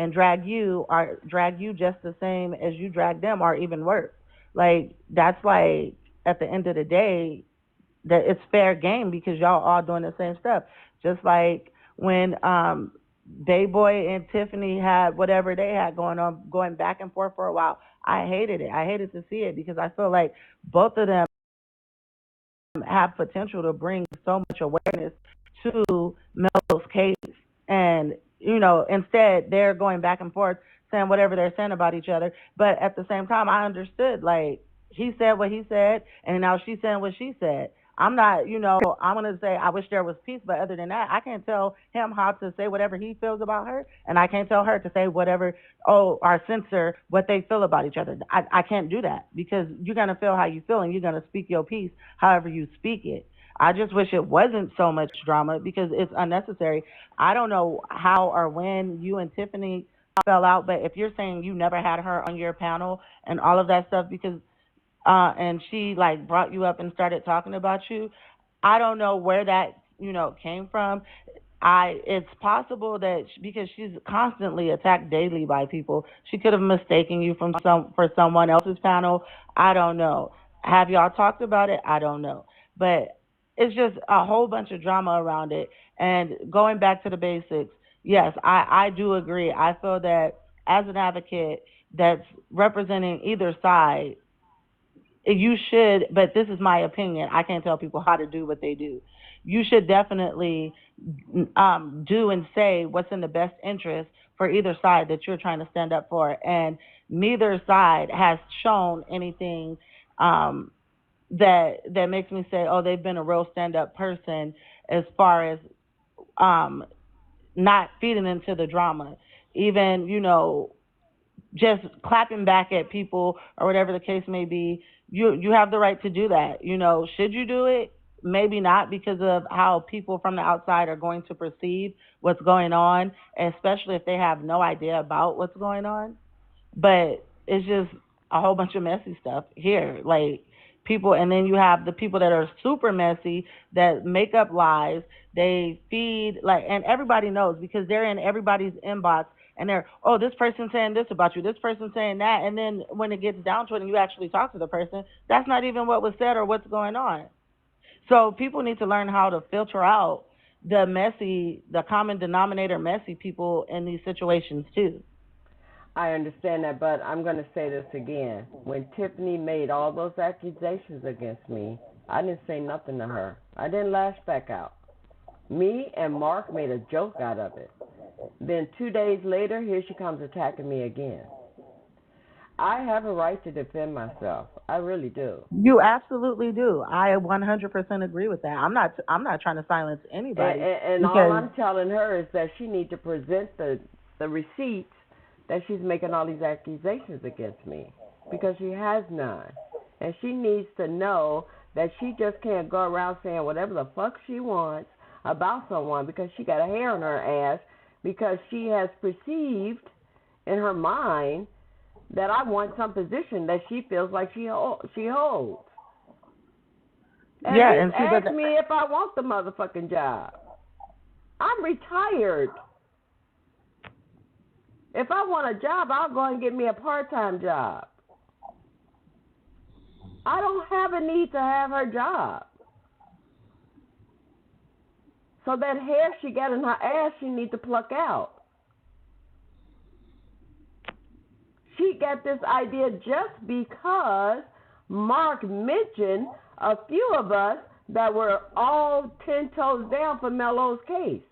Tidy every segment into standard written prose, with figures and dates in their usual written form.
and drag you just the same as you drag them or even worse. Like that's like at the end of the day that it's fair game because y'all all doing the same stuff. Just like when Boy and Tiffany had whatever they had going on, going back and forth for a while. I hated it. I hated to see it because I feel like both of them have potential to bring so much awareness to Melo's case. And, instead they're going back and forth saying whatever they're saying about each other. But at the same time, I understood, like, he said what he said, and now she's saying what she said. I'm not, I'm going to say I wish there was peace, but other than that, I can't tell him how to say whatever he feels about her, and I can't tell her to say whatever, or censor what they feel about each other. I can't do that because you're going to feel how you feel, and you're going to speak your piece however you speak it. I just wish it wasn't so much drama because it's unnecessary. I don't know how or when you and Tiffany fell out, but if you're saying you never had her on your panel and all of that stuff because and she like brought you up and started talking about you, I don't know where that came from. It's possible that because she's constantly attacked daily by people, she could have mistaken you for someone else's panel. I don't know. Have y'all talked about it? I don't know, but it's just a whole bunch of drama around it. And going back to the basics, yes, I do agree. I feel that as an advocate that's representing either side, you should, but this is my opinion. I can't tell people how to do what they do. You should definitely do and say what's in the best interest for either side that you're trying to stand up for. And neither side has shown anything um, that makes me say, oh, they've been a real stand up person as far as um, not feeding into the drama. Even, just clapping back at people or whatever the case may be, you have the right to do that. Should you do it? Maybe not because of how people from the outside are going to perceive what's going on, especially if they have no idea about what's going on. But it's just a whole bunch of messy stuff here. Like people, and then you have the people that are super messy that make up lies. They feed like, and everybody knows because they're in everybody's inbox. And they're, oh, this person's saying this about you, this person's saying that. And then when it gets down to it and you actually talk to the person, that's not even what was said or what's going on. So people need to learn how to filter out the common denominator messy people in these situations too. I understand that, but I'm going to say this again. When Tiffany made all those accusations against me, I didn't say nothing to her. I didn't lash back out. Me and Mark made a joke out of it. Then 2 days later, here she comes attacking me again. I have a right to defend myself. I really do. You absolutely do. I 100% agree with that. I'm not trying to silence And, anybody and, and all because I'm telling her is that she needs to present the receipts that she's making all these accusations against me because she has none. And she needs to know that she just can't go around saying whatever the fuck she wants about someone because she got a hair on her ass because she has perceived in her mind that I want some position that she feels like she holds. At yeah, least and see, but ask me if I want the motherfucking job. I'm retired. If I want a job, I'll go and get me a part-time job. I don't have a need to have her job. So that hair she got in her ass, she need to pluck out. She got this idea just because Mark mentioned a few of us that were all 10 toes down for Melo's case.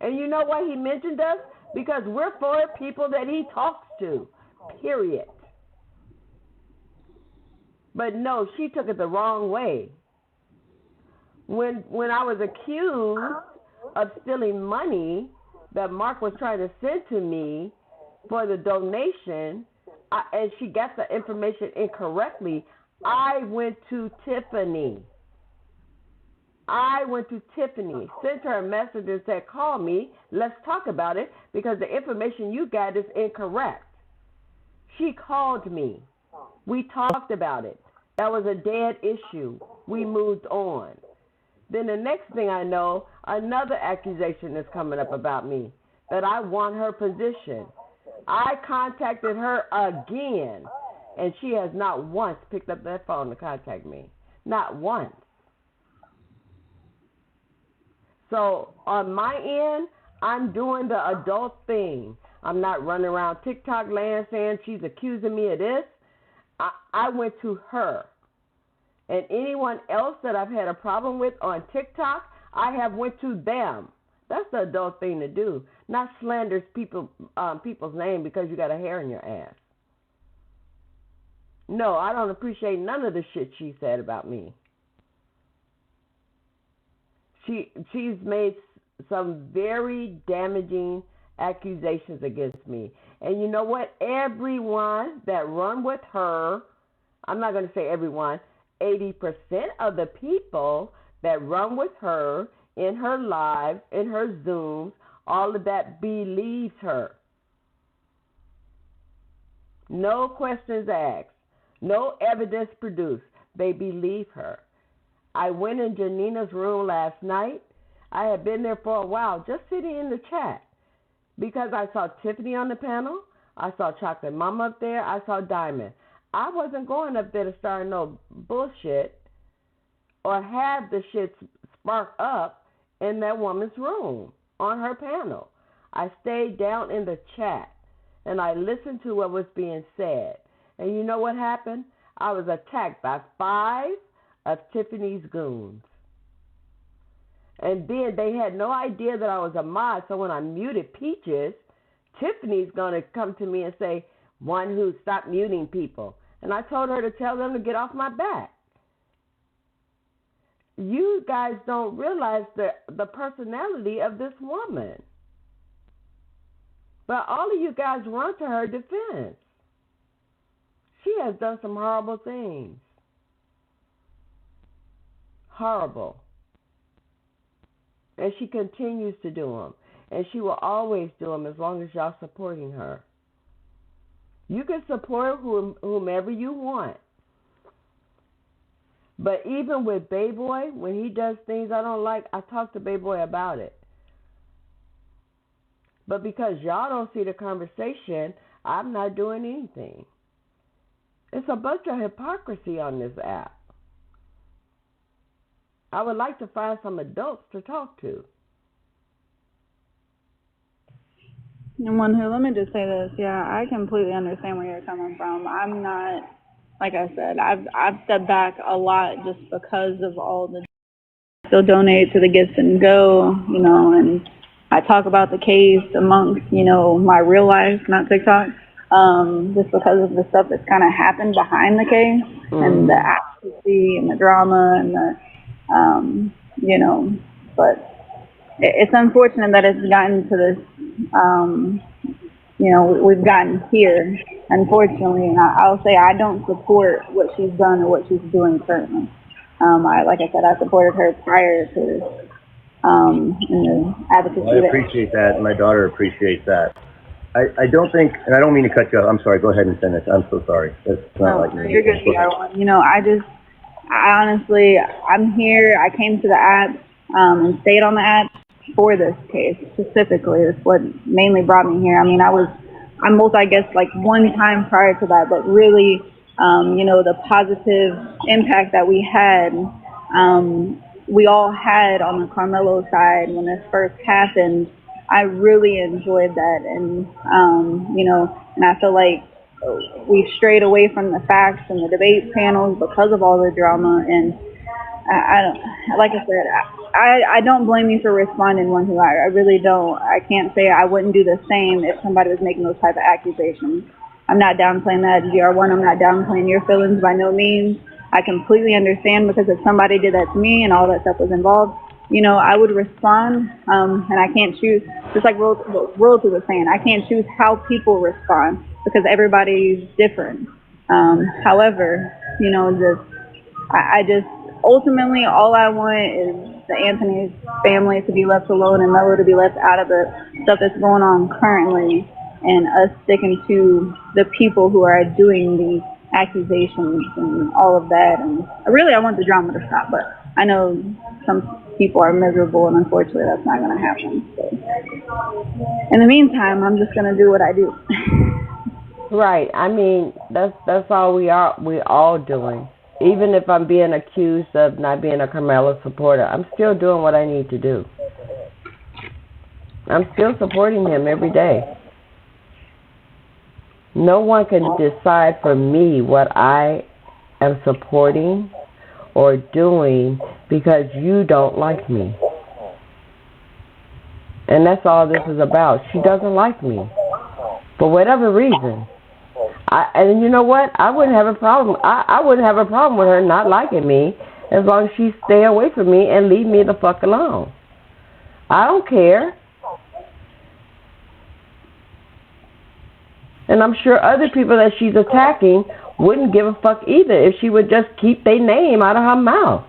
And you know why he mentioned us? Because we're for people that he talks to, period. But no, she took it the wrong way. When I was accused of stealing money that Mark was trying to send to me for the donation, and she got the information incorrectly, I went to Tiffany. Sent her a message and said, call me, let's talk about it, because the information you got is incorrect. She called me. We talked about it. That was a dead issue. We moved on. Then the next thing I know, another accusation is coming up about me. that I want her position. I contacted her again, and she has not once picked up that phone to contact me. Not once. So on my end, I'm doing the adult thing. I'm not running around TikTok land saying she's accusing me of this. I went to her. And anyone else that I've had a problem with on TikTok, I have went to them. That's the adult thing to do, not slander people's name because you got a hair in your ass. No, I don't appreciate none of the shit she said about me. She's made some very damaging accusations against me. And you know what? Everyone that run with her, I'm not going to say everyone, 80% of the people that run with her in her lives, in her Zooms, all of that believes her. No questions asked. No evidence produced. They believe her. I went in Janina's room last night. I had been there for a while, just sitting in the chat, because I saw Tiffany on the panel. I saw Chocolate Mama up there. I saw Diamond. I wasn't going up there to start no bullshit or have the shit spark up in that woman's room on her panel. I stayed down in the chat, and I listened to what was being said. And you know what happened? I was attacked by 5 of Tiffany's goons. And then they had no idea that I was a mod, so when I muted Peaches, Tiffany's going to come to me and say, one who stopped muting people. And I told her to tell them to get off my back. You guys don't realize the personality of this woman. But all of you guys run to her defense. She has done some horrible things. Horrible. And she continues to do them. And she will always do them as long as y'all supporting her. You can support whomever you want. But even with Bayboy, when he does things I don't like, I talk to Bayboy about it. But because y'all don't see the conversation, I'm not doing anything. It's a bunch of hypocrisy on this app. I would like to find some adults to talk to. And one who, let me just say this. Yeah, I completely understand where you're coming from. I'm not, like I said, I've stepped back a lot just because of all the still donate to the Gifts and Go, and I talk about the case amongst, my real life, not TikTok, just because of the stuff that's kind of happened behind the case and the advocacy and the drama and the, but it's unfortunate that it's gotten to this, we've gotten here, unfortunately, and I'll say I don't support what she's done or what she's doing currently. Like I said, I supported her prior to in the advocacy. Well, I appreciate that, and my daughter appreciates that. I don't think, and I don't mean to cut you off. I'm sorry. Go ahead and finish. I'm so sorry. It's not like you're good, I honestly, I'm here. I came to the app and stayed on the app for this case specifically. It's what mainly brought me here. I mean, I'm both, I guess, like one time prior to that, but really, the positive impact that we had, we all had on the Carmelo side when this first happened. I really enjoyed that, and and I feel like we've strayed away from the facts and the debate panels because of all the drama. And I don't, like I said, I don't blame you for responding, one who I really don't. I can't say I wouldn't do the same if somebody was making those type of accusations. I'm not downplaying that, GR1. I'm not downplaying your feelings by no means. I completely understand, because if somebody did that to me and all that stuff was involved, I would respond, and I can't choose, just like Royalty was saying, I can't choose how people respond because everybody's different. However, I just, ultimately, all I want is the Anthony's family to be left alone and Melo to be left out of the stuff that's going on currently, and us sticking to the people who are doing the accusations and all of that. And really, I want the drama to stop, but I know some people are miserable, and unfortunately that's not going to happen. So, in the meantime, I'm just going to do what I do. Right. I mean, that's all we all doing. Even if I'm being accused of not being a Carmela supporter, I'm still doing what I need to do. I'm still supporting him every day. No one can decide for me what I am supporting or doing because you don't like me. And that's all this is about. She doesn't like me. For whatever reason. And you know what? I wouldn't have a problem. I wouldn't have a problem with her not liking me as long as she stay away from me and leave me the fuck alone. I don't care. And I'm sure other people that she's attacking wouldn't give a fuck either if she would just keep their name out of her mouth.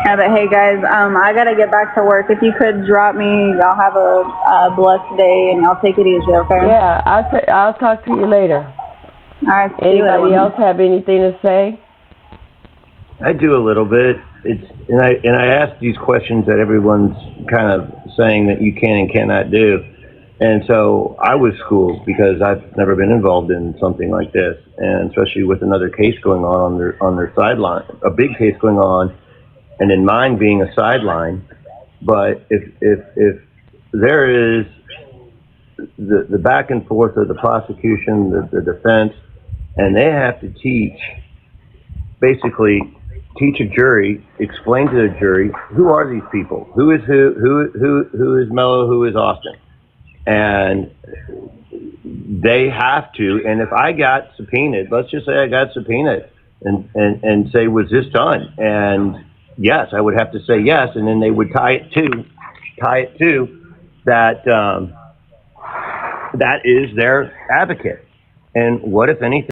Yeah, but hey guys, I gotta get back to work. If you could drop me, y'all have a blessed day, and y'all take it easy, okay? Yeah, I'll talk to you later. All right. Anybody else have anything to say? I do a little bit. And I ask these questions that everyone's kind of saying that you can and cannot do. And so I was schooled because I've never been involved in something like this, and especially with another case going on their sideline, a big case going on, and in mine being a sideline. But if there is the back and forth of the prosecution, the defense, and they have to basically teach a jury, explain to the jury, who are these people? Who is Mello? Who is Austin? And they have to, and if I got subpoenaed, let's just say I got subpoenaed and say, was this done? And yes, I would have to say yes, and then they would tie it to that, that is their advocate. And what, if anything,